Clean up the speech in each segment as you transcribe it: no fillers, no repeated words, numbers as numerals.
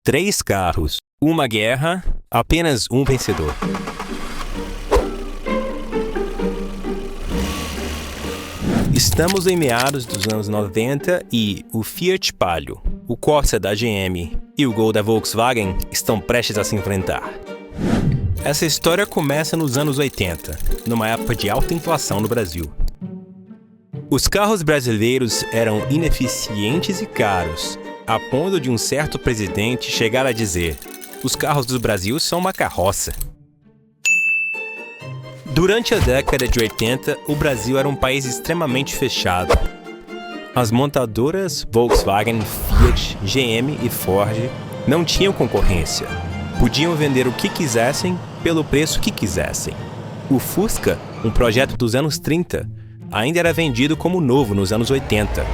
3 carros, uma guerra, apenas um vencedor. Estamos em meados dos anos 90 e o Fiat Palio, o Corsa da GM e o Gol da Volkswagen estão prestes a se enfrentar. Essa história começa nos anos 80, numa época de alta inflação no Brasil. Os carros brasileiros eram ineficientes e caros, a ponto de um certo presidente chegar a dizer: os carros do Brasil são uma carroça. Durante a década de 80, o Brasil era um país extremamente fechado. As montadoras Volkswagen, Fiat, GM e Ford não tinham concorrência. Podiam vender o que quisessem, pelo preço que quisessem. O Fusca, um projeto dos anos 30, ainda era vendido como novo nos anos 80.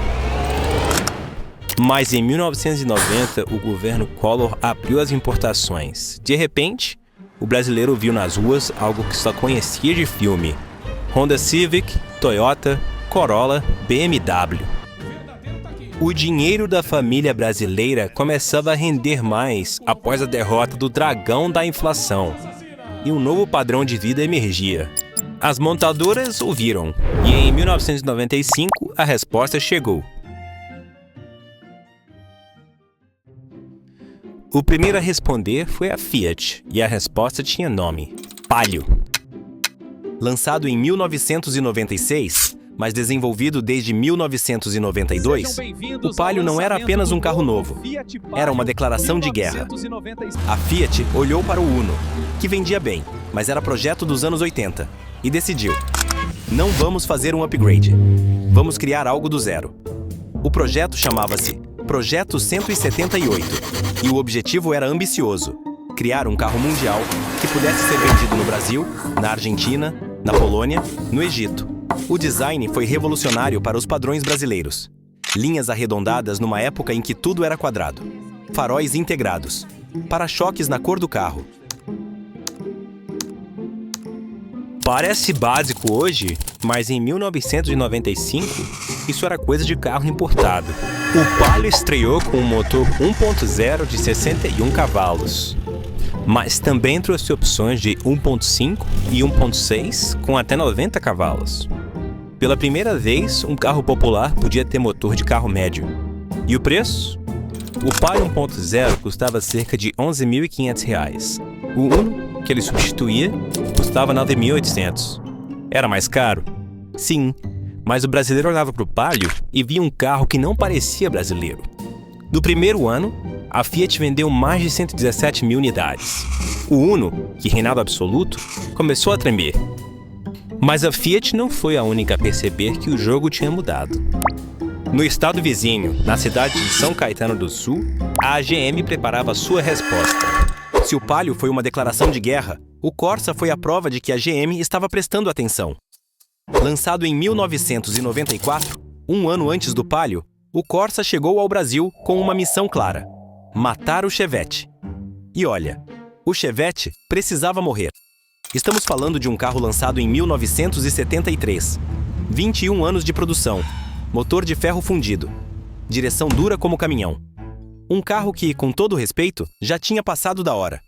Mas em 1990, o governo Collor abriu as importações. De repente, o brasileiro viu nas ruas algo que só conhecia de filme: Honda Civic, Toyota, Corolla, BMW. O dinheiro da família brasileira começava a render mais após a derrota do dragão da inflação, e um novo padrão de vida emergia. As montadoras ouviram, e em 1995 a resposta chegou. O primeiro a responder foi a Fiat, e a resposta tinha nome: Palio. Lançado em 1996, mas desenvolvido desde 1992, o Palio não era apenas um carro novo, era uma declaração de guerra. A Fiat olhou para o Uno, que vendia bem, mas era projeto dos anos 80, e decidiu: não vamos fazer um upgrade, vamos criar algo do zero. O projeto chamava-se Projeto 178, e o objetivo era ambicioso: criar um carro mundial que pudesse ser vendido no Brasil, na Argentina, na Polônia, no Egito. O design foi revolucionário para os padrões brasileiros. Linhas arredondadas numa época em que tudo era quadrado. Faróis integrados. Para-choques na cor do carro. Parece básico hoje, mas em 1995, isso era coisa de carro importado. O Palio estreou com um motor 1.0 de 61 cavalos, mas também trouxe opções de 1.5 e 1.6 com até 90 cavalos. Pela primeira vez, um carro popular podia ter motor de carro médio. E o preço? O Palio 1.0 custava cerca de R$ 11.500. O Uno, que ele substituía, custava R$ 9.800. Era mais caro? Sim, mas o brasileiro olhava para o Palio e via um carro que não parecia brasileiro. No primeiro ano, a Fiat vendeu mais de 117 mil unidades. O Uno, que reinava absoluto, começou a tremer. Mas a Fiat não foi a única a perceber que o jogo tinha mudado. No estado vizinho, na cidade de São Caetano do Sul, a GM preparava sua resposta. Se o Palio foi uma declaração de guerra, o Corsa foi a prova de que a GM estava prestando atenção. Lançado em 1994, um ano antes do Palio, o Corsa chegou ao Brasil com uma missão clara: matar o Chevette. E olha, o Chevette precisava morrer. Estamos falando de um carro lançado em 1973. 21 anos de produção, motor de ferro fundido, direção dura como caminhão. Um carro que, com todo respeito, já tinha passado da hora.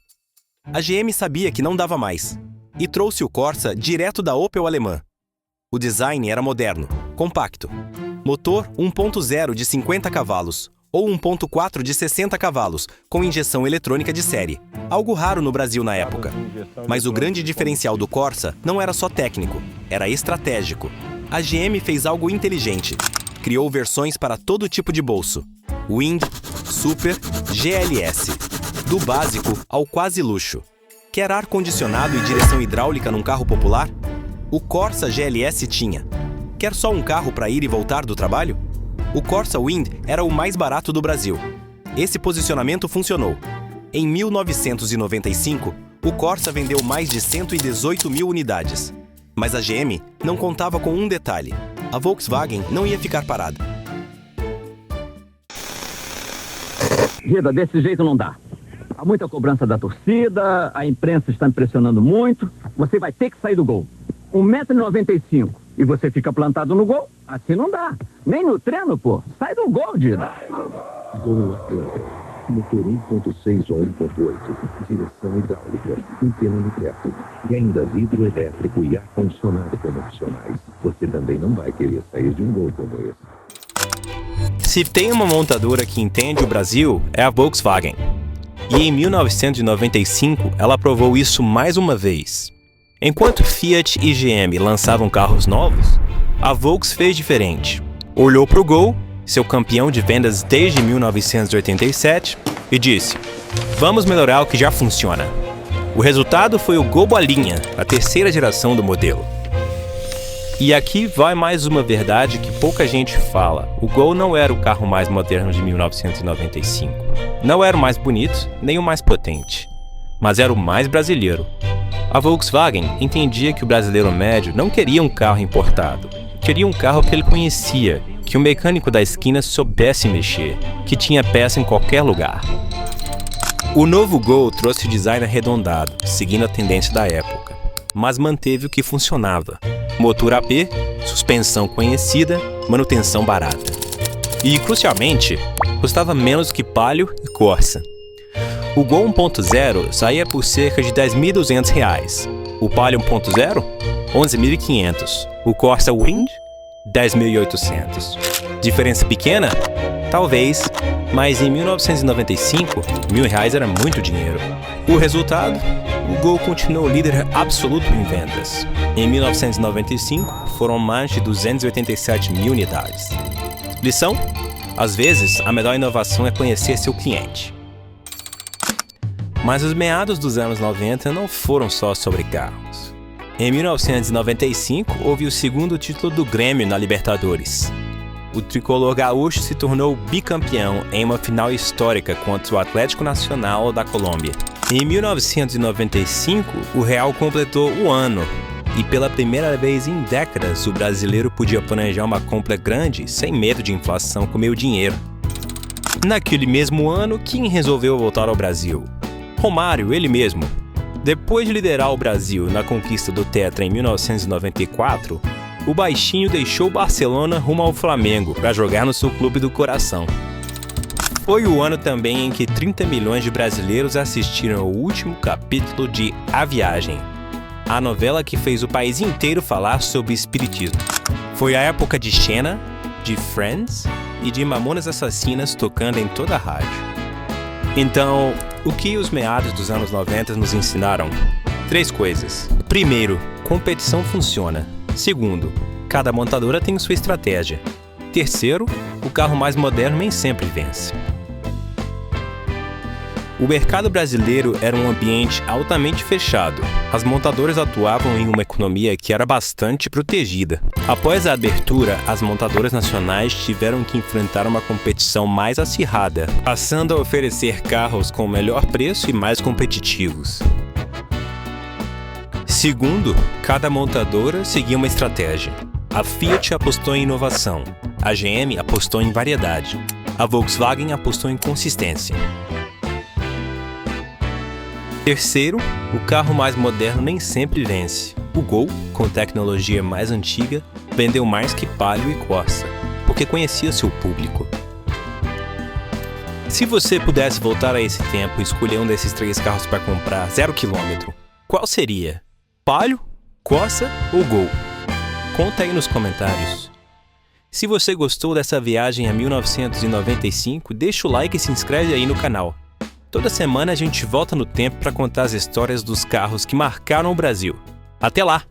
A GM sabia que não dava mais, e trouxe o Corsa direto da Opel alemã. O design era moderno, compacto. Motor 1.0 de 50 cavalos, ou 1.4 de 60 cavalos, com injeção eletrônica de série. Algo raro no Brasil na época. Mas o grande diferencial do Corsa não era só técnico, era estratégico. A GM fez algo inteligente. Criou versões para todo tipo de bolso. Wind, Super, GLS. Do básico ao quase luxo. Quer ar-condicionado e direção hidráulica num carro popular? O Corsa GLS tinha. Quer só um carro para ir e voltar do trabalho? O Corsa Wind era o mais barato do Brasil. Esse posicionamento funcionou. Em 1995, o Corsa vendeu mais de 118 mil unidades. Mas a GM não contava com um detalhe: a Volkswagen não ia ficar parada. Rida, desse jeito não dá. Há muita cobrança da torcida, a imprensa está me pressionando muito. Você vai ter que sair do gol. 1,95 m e você fica plantado no gol? Assim não dá. Nem no treino, pô. Sai do gol, Dida. motor 1.6 ou 1.8, direção hidráulica, antena no teto, e ainda vidro elétrico e ar-condicionado como opcionais. Você também não vai querer sair de um Gol como esse. Se tem uma montadora que entende o Brasil, é a Volkswagen. E em 1995, ela provou isso mais uma vez. Enquanto Fiat e GM lançavam carros novos, a Volks fez diferente. Olhou para o Gol, seu campeão de vendas desde 1987, e disse: vamos melhorar o que já funciona. O resultado foi o Gol Bolinha, a terceira geração do modelo. E aqui vai mais uma verdade que pouca gente fala. O Gol não era o carro mais moderno de 1995. Não era o mais bonito, nem o mais potente. Mas era o mais brasileiro. A Volkswagen entendia que o brasileiro médio não queria um carro importado. Queria um carro que ele conhecia, que o mecânico da esquina soubesse mexer, que tinha peça em qualquer lugar. O novo Gol trouxe o design arredondado, seguindo a tendência da época, mas manteve o que funcionava. Motor AP, suspensão conhecida, manutenção barata. E, crucialmente, custava menos que Palio e Corsa. O Gol 1.0 saía por cerca de R$ 10.200. O Palio 1.0, R$ 11.500. O Corsa Wind, R$ 10.800. Diferença pequena? Talvez, mas em 1995, R$ 1.000 era muito dinheiro. O resultado? O Gol continuou líder absoluto em vendas. Em 1995, foram mais de 287 mil unidades. Lição? Às vezes, a melhor inovação é conhecer seu cliente. Mas os meados dos anos 90 não foram só sobre carros. Em 1995, houve o segundo título do Grêmio na Libertadores. O tricolor gaúcho se tornou bicampeão em uma final histórica contra o Atlético Nacional da Colômbia. Em 1995, o Real completou o ano, e pela primeira vez em décadas, o brasileiro podia planejar uma compra grande sem medo de inflação com meu dinheiro. Naquele mesmo ano, quem resolveu voltar ao Brasil? Romário, ele mesmo. Depois de liderar o Brasil na conquista do Tetra em 1994, o baixinho deixou o Barcelona rumo ao Flamengo para jogar no seu clube do coração. Foi o ano também em que 30 milhões de brasileiros assistiram ao último capítulo de A Viagem, a novela que fez o país inteiro falar sobre espiritismo. Foi a época de Xena, de Friends e de Mamonas Assassinas tocando em toda a rádio. Então, o que os meados dos anos 90 nos ensinaram? 3 coisas. Primeiro, competição funciona. Segundo, cada montadora tem sua estratégia. Terceiro, o carro mais moderno nem sempre vence. O mercado brasileiro era um ambiente altamente fechado. As montadoras atuavam em uma economia que era bastante protegida. Após a abertura, as montadoras nacionais tiveram que enfrentar uma competição mais acirrada, passando a oferecer carros com melhor preço e mais competitivos. Segundo, cada montadora seguia uma estratégia. A Fiat apostou em inovação, a GM apostou em variedade, a Volkswagen apostou em consistência. Terceiro, o carro mais moderno nem sempre vence. O Gol, com tecnologia mais antiga, vendeu mais que Palio e Corsa, porque conhecia seu público. Se você pudesse voltar a esse tempo e escolher um desses 3 carros para comprar 0 km, qual seria? Palio, Corsa ou Gol? Conta aí nos comentários. Se você gostou dessa viagem a 1995, deixa o like e se inscreve aí no canal. Toda semana a gente volta no tempo para contar as histórias dos carros que marcaram o Brasil. Até lá!